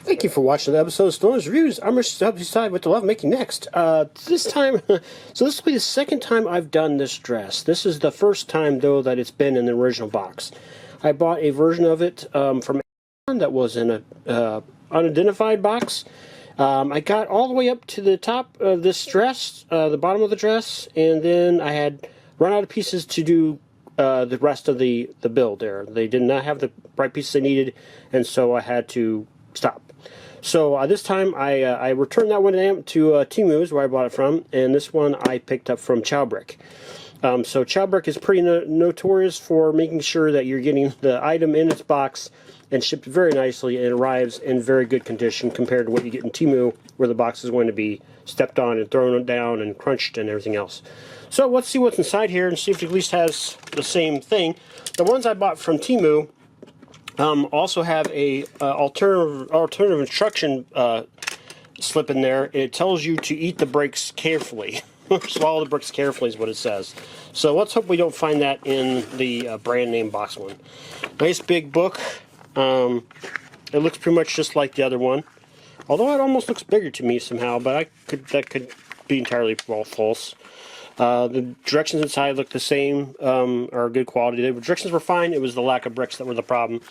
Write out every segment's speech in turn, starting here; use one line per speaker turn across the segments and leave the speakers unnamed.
Thank you for watching the episode of Stoner's Reviews. I'm Rich to help you decide what to love making next. This time, so this will be the second time I've done this dress. This is the first time, though, that it's been in the original box. I bought a version of it from Amazon that was in a unidentified box. I got all the way up to the top of this dress, the bottom of the dress, and then I had run out of pieces to do the rest of the build there. They did not have the right pieces I needed, and so I had to stop. So this time I returned that one to Temu, where I bought it from, and this one I picked up from Chow Brick. So Chow Brick is pretty notorious for making sure that you're getting the item in its box and shipped very nicely, and it arrives in very good condition compared to what you get in Temu, where the box is going to be stepped on and thrown down and crunched and everything else. So let's see what's inside here and see if it at least has the same thing. The ones I bought from Temu also have a alternative instruction slip in there. It tells you to eat the bricks carefully. Swallow the bricks carefully is what it says. So let's hope we don't find that in the brand name box one. Nice big book. It looks pretty much just like the other one, although it almost looks bigger to me somehow, but that could be entirely false. The directions inside look the same, are good quality. The directions were fine. It was the lack of bricks that were the problem.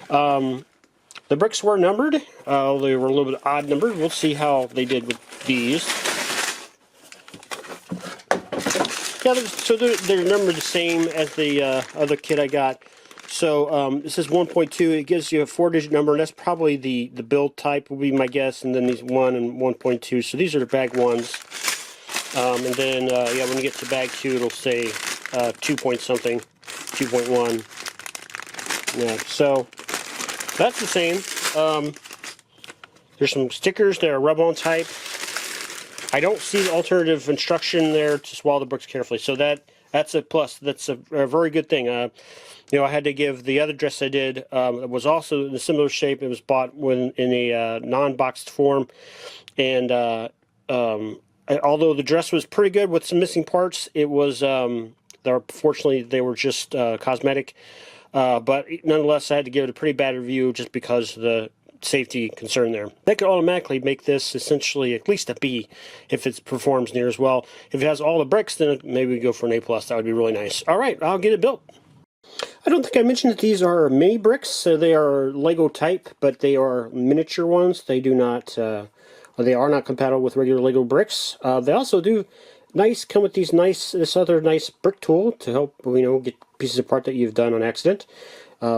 The bricks were numbered. They were a little bit odd numbered. We'll see how they did with these. Yeah, so they're numbered the same as the other kit I got. So this is 1.2. It gives you a 4-digit number, and that's probably the build type will be my guess. And then these 1 and 1.2. So these are the bag ones. And then, yeah, when you get to bag 2, it'll say 2 point something, 2.1. Yeah, so that's the same. There's some stickers that are rub-on type. I don't see the alternative instruction there to swallow the bricks carefully, so that's a plus. That's a very good thing. You know, I had to give the other dress I did. It was also in a similar shape. It was bought in a non-boxed form, and although the dress was pretty good with some missing parts, it was fortunately they were just cosmetic. But nonetheless, I had to give it a pretty bad review just because of the safety concern there. That could automatically make this essentially at least a B if it performs near as well. If it has all the bricks, then maybe we go for an A+. That would be really nice. All right, I'll get it built. I don't think I mentioned that these are mini bricks. So they are Lego type, but they are miniature ones. They do not, they are not compatible with regular Lego bricks. They also do come with this other nice brick tool to help, you know, get pieces apart that you've done on accident.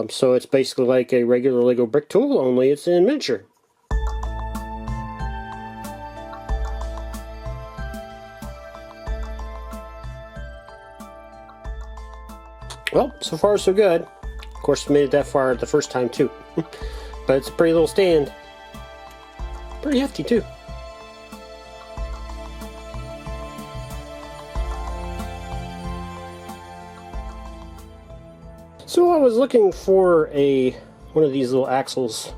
So it's basically like a regular Lego brick tool, only it's in miniature. Well, so far so good. Of course, we made it that far the first time too. But it's a pretty little stand. Pretty hefty too. So I was looking for one of these little axles,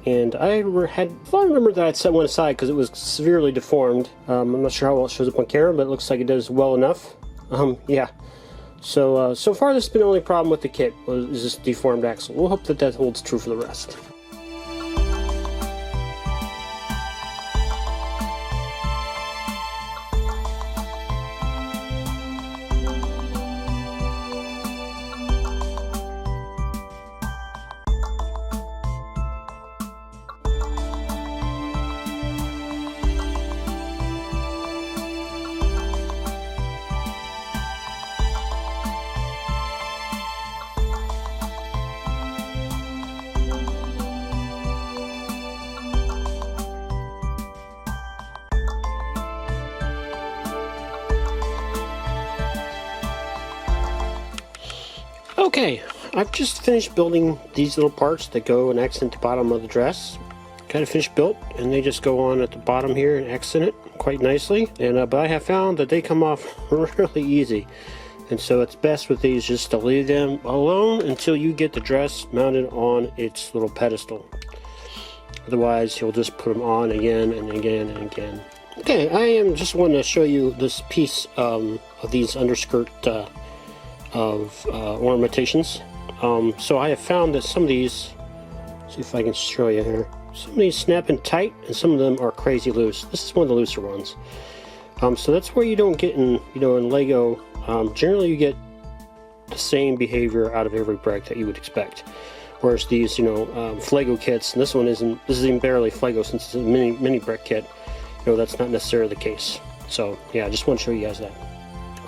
and I remembered that I'd set one aside because it was severely deformed. I'm not sure how well it shows up on camera, but it looks like it does well enough. Yeah. So far this has been the only problem with the kit, is this deformed axle. We'll hope that that holds true for the rest. Okay, I've just finished building these little parts that go and accent the bottom of the dress. Kind of finished built, and they just go on at the bottom here and accent it quite nicely. And but I have found that they come off really easy, and so it's best with these just to leave them alone until you get the dress mounted on its little pedestal. Otherwise, you'll just put them on again and again and again. Okay, I am just wanting to show you this piece of these underskirt ornamentations. So I have found that some of these, see if I can show you here. some of these snap in tight, and some of them are crazy loose. This is one of the looser ones. So that's where you don't get in, in Lego. Generally, you get the same behavior out of every brick that you would expect. Whereas these, fLego kits, and this is even barely fLego since it's a mini brick kit. That's not necessarily the case. So yeah, I just want to show you guys that.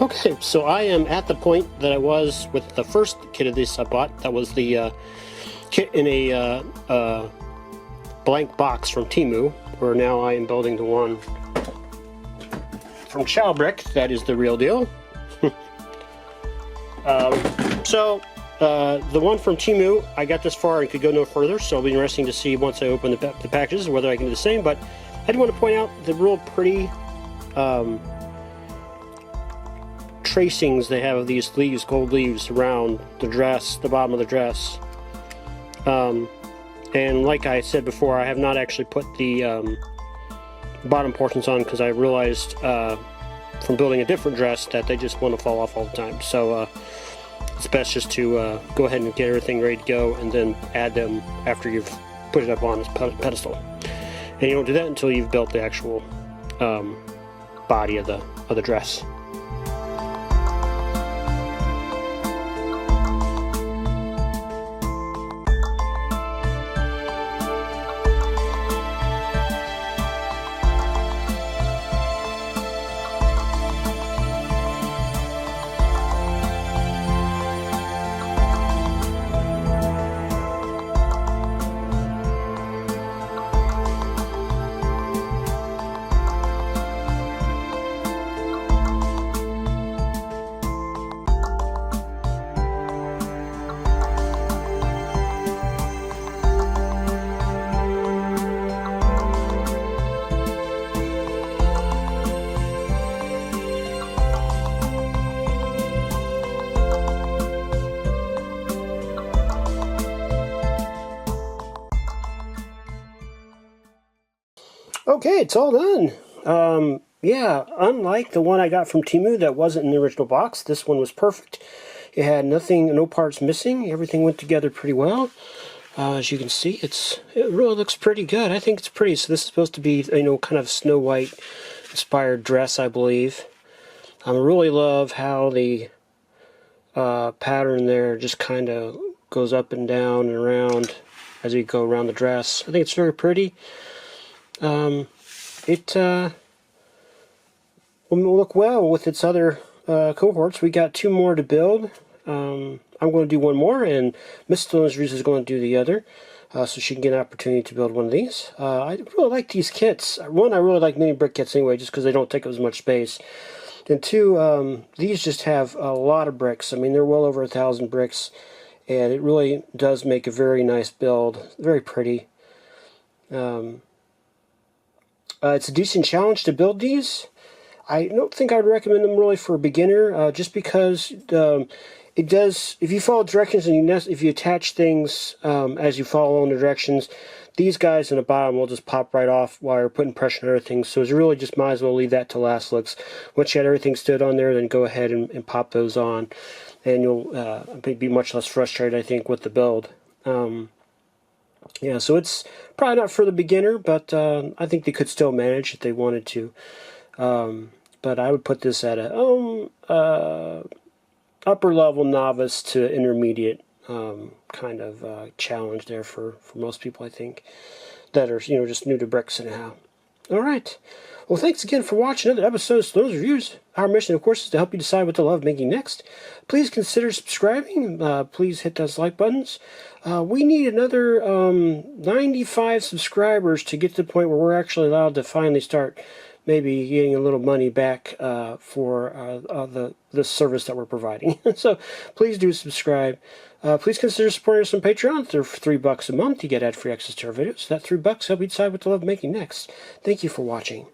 Okay, so I am at the point that I was with the first kit of this I bought. That was the kit in a blank box from Temu, where now I am building the one from Chow Brick. That is the real deal. The one from Temu, I got this far and could go no further, so it'll be interesting to see once I open the packages whether I can do the same. But I do want to point out the real pretty tracings they have of these leaves, gold leaves around the dress, the bottom of the dress. And like I said before, I have not actually put the bottom portions on because I realized from building a different dress that they just want to fall off all the time. So it's best just to go ahead and get everything ready to go and then add them after you've put it up on this pedestal. And you don't do that until you've built the actual body of the dress. Okay, it's all done. Yeah, unlike the one I got from Temu that wasn't in the original box, this one was perfect. It had nothing, no parts missing. Everything went together pretty well. As you can see, it really looks pretty good. I think it's pretty. So this is supposed to be, kind of Snow White inspired dress, I believe. I really love how the pattern there just kind of goes up and down and around as you go around the dress. I think it's very pretty. It will look well with its other cohorts. We got 2 more to build. I'm going to do one more, and Miss Stone's is going to do the other, so she can get an opportunity to build one of these. I really like these kits. One, I really like mini brick kits anyway, just because they don't take up as much space. And 2, these just have a lot of bricks. I mean, they're well over 1,000 bricks, and it really does make a very nice build. Very pretty. It's a decent challenge to build these. I don't think I would recommend them really for a beginner, just because it does, if you follow directions and if you attach things as you follow along the directions, these guys in the bottom will just pop right off while you're putting pressure on everything. So it's really just might as well leave that to last looks. Once you had everything stood on there, then go ahead and pop those on, and you'll be much less frustrated, I think, with the build. Yeah, so it's probably not for the beginner, but I think they could still manage if they wanted to. But I would put this at a upper level novice to intermediate kind of challenge there for most people, I think, that are just new to bricks anyhow. All right. Well, thanks again for watching another episode of Stone's Reviews. Our mission, of course, is to help you decide what to love making next. Please consider subscribing. Please hit those like buttons. We need another 95 subscribers to get to the point where we're actually allowed to finally start maybe getting a little money back for the service that we're providing. So please do subscribe. Please consider supporting us on Patreon. They're $3 a month. You get ad-free access to our videos. That $3 help you decide what to love making next. Thank you for watching.